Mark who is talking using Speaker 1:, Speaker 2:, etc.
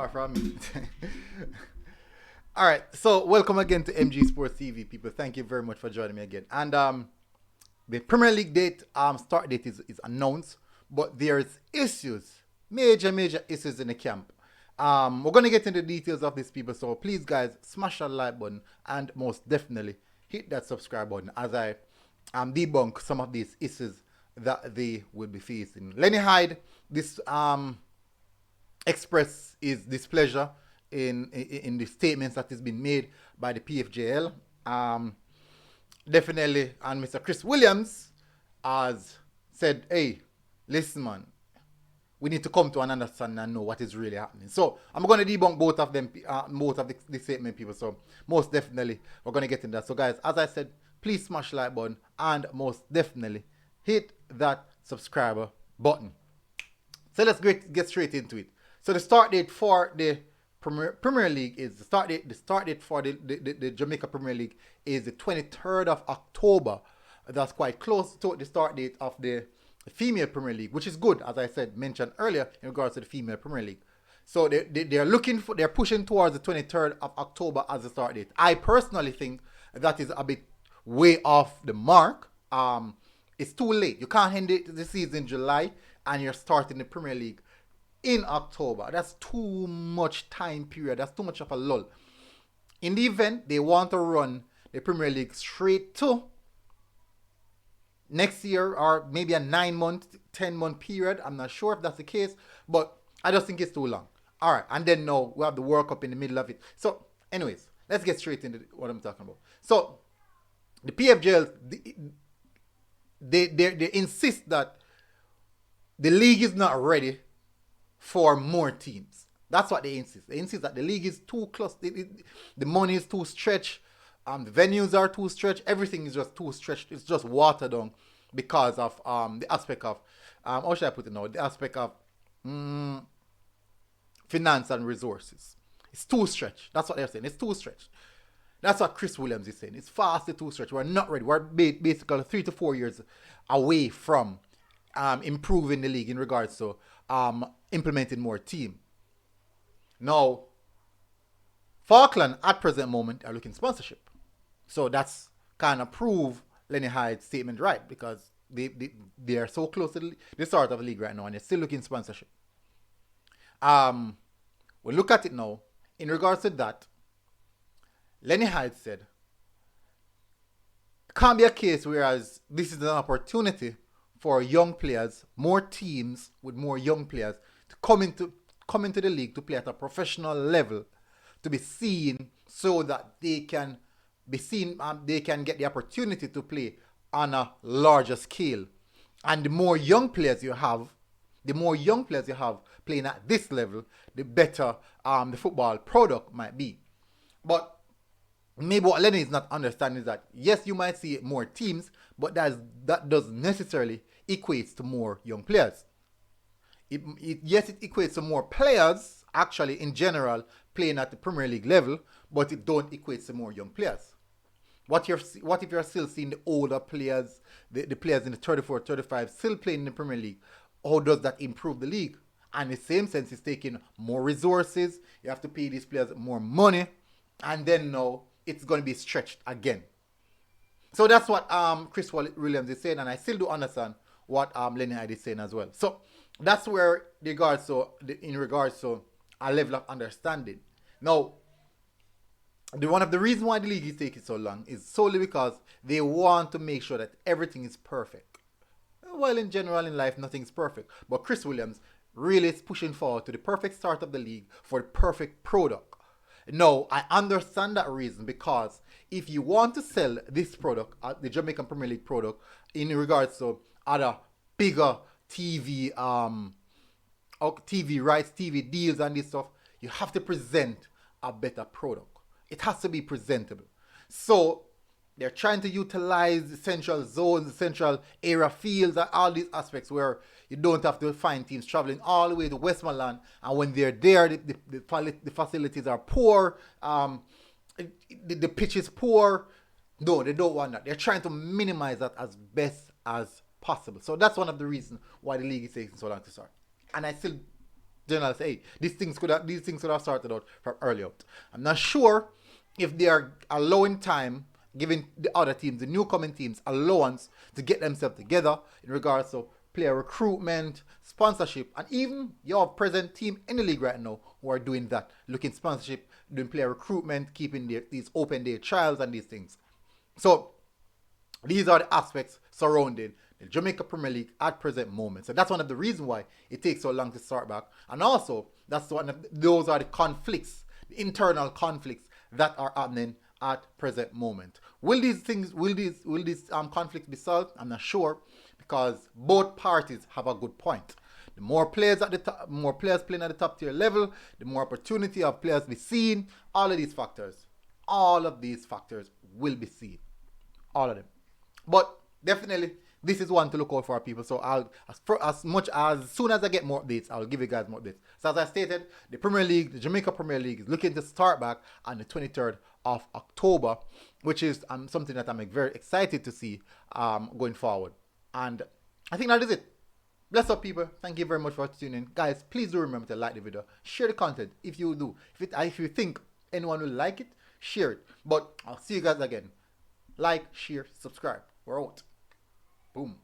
Speaker 1: far from me. All right, so welcome again to MG Sports TV, people. Thank you very much for joining me again. And the Premier League date, start date is announced, but there's issues, major issues in the camp. We're gonna get into the details of these people, so please, guys, smash that like button and most definitely hit that subscribe button as I debunk some of these issues that they will be facing. Lenny Hyde, this express his displeasure in the statements that has been made by the PFJL. Definitely, and Mr. Chris Williams has said, hey, listen, man, we need to come to an understanding and know what is really happening. So I'm going to debunk both of them, both of the statement people. So most definitely, we're going to get into that. So guys, as I said, please smash the like button and most definitely hit that subscriber button. So let's get straight into it. So the start date for the Premier League is the start date for the Jamaica Premier League is the 23rd of October. That's quite close to the start date of the female Premier League, which is good, as I said, mentioned earlier in regards to the female Premier League. So they're pushing towards the 23rd of October as the start date. I personally think that is a bit way off the mark. It's too late. You can't end the season in July and you're starting the Premier League in October. That's too much time period. That's too much of a lull. In the event they want to run the Premier League straight to next year or maybe a 9-month, 10-month period. I'm not sure if that's the case, but I just think it's too long. All right, and then now we have the World Cup in the middle of it. So, anyways, let's get straight into what I'm talking about. So, the PFJL, they insist that the league is not ready for more teams. That's what they insist. They insist that the league is too close. The money is too stretched. The venues are too stretched. Everything is just too stretched. It's just watered down because of the aspect of, how should I put it now? The aspect of finance and resources. It's too stretched. That's what they're saying. It's too stretched. That's what Chris Williams is saying. It's vastly too stretched. We're not ready. We're basically 3 to 4 years away from improving the league in regards to implementing more team. Now, Falkland at present moment are looking sponsorship. So that's kind of prove Lenny Hyde's statement right, because they are so close to the start of the league right now and they're still looking sponsorship. We look at it now. In regards to that, Lenny Hyde said, it can't be a case whereas this is an opportunity for young players, more teams with more young players to come into the league to play at a professional level, to be seen so that they can be seen, they can get the opportunity to play on a larger scale. And the more young players you have playing at this level, the better the football product might be. But maybe what Lenny is not understanding is that yes, you might see more teams, but that doesn't necessarily equate to more young players. Yes, it equates to more players, actually, in general, playing at the Premier League level, but it don't equate to more young players. What if you're still seeing the older players, the players in the 34, 35 still playing in the Premier League? How does that improve the league? And in the same sense, it's taking more resources. You have to pay these players more money. And then now it's going to be stretched again. So that's what Chris Williams is saying. And I still do understand what Lenny Hyde is saying as well. So that's where in regards to a level of understanding. Now, one of the reasons why the league is taking so long is solely because they want to make sure that everything is perfect. Well, in general in life, nothing's perfect. But Chris Williams really is pushing forward to the perfect start of the league for the perfect product. Now, I understand that reason, because if you want to sell this product, the Jamaican Premier League product, in regards to other bigger TV rights, TV deals and this stuff, you have to present a better product. It has to be presentable. So they're trying to utilize the central zones, the central area fields, and all these aspects where you don't have to find teams traveling all the way to Westmoreland. And when they're there, the facilities are poor, the pitch is poor. No, they don't want that. They're trying to minimize that as best as possible. So that's one of the reasons why the league is taking so long to start. And I still generally say, hey, these things could have started out from early out. I'm not sure if they are allowing time, giving the other teams, the new coming teams, allowance to get themselves together in regards to player recruitment, sponsorship, and even your present team in the league right now who are doing that, looking sponsorship, doing player recruitment, keeping these open day trials and these things. So these are the aspects surrounding the Jamaica Premier League at present moment. So that's one of the reasons why it takes so long to start back. And also, those are the conflicts, the internal conflicts that are happening at present moment. Will these conflicts be solved? I'm not sure, because both parties have a good point. The more players at the top, more players playing at the top tier level, the more opportunity of players be seen. All of these factors will be seen. All of them. But definitely, this is one to look out for, people. So as soon as I get more updates, I'll give you guys more updates. So as I stated, the Premier League, the Jamaica Premier League, is looking to start back on the 23rd of October, which is something that I'm very excited to see going forward. And I think that is it. Bless up, people. Thank you very much for tuning in. Guys, please do remember to like the video. Share the content if you do. If you think anyone will like it, share it. But I'll see you guys again. Like, share, subscribe. We're out. Boom.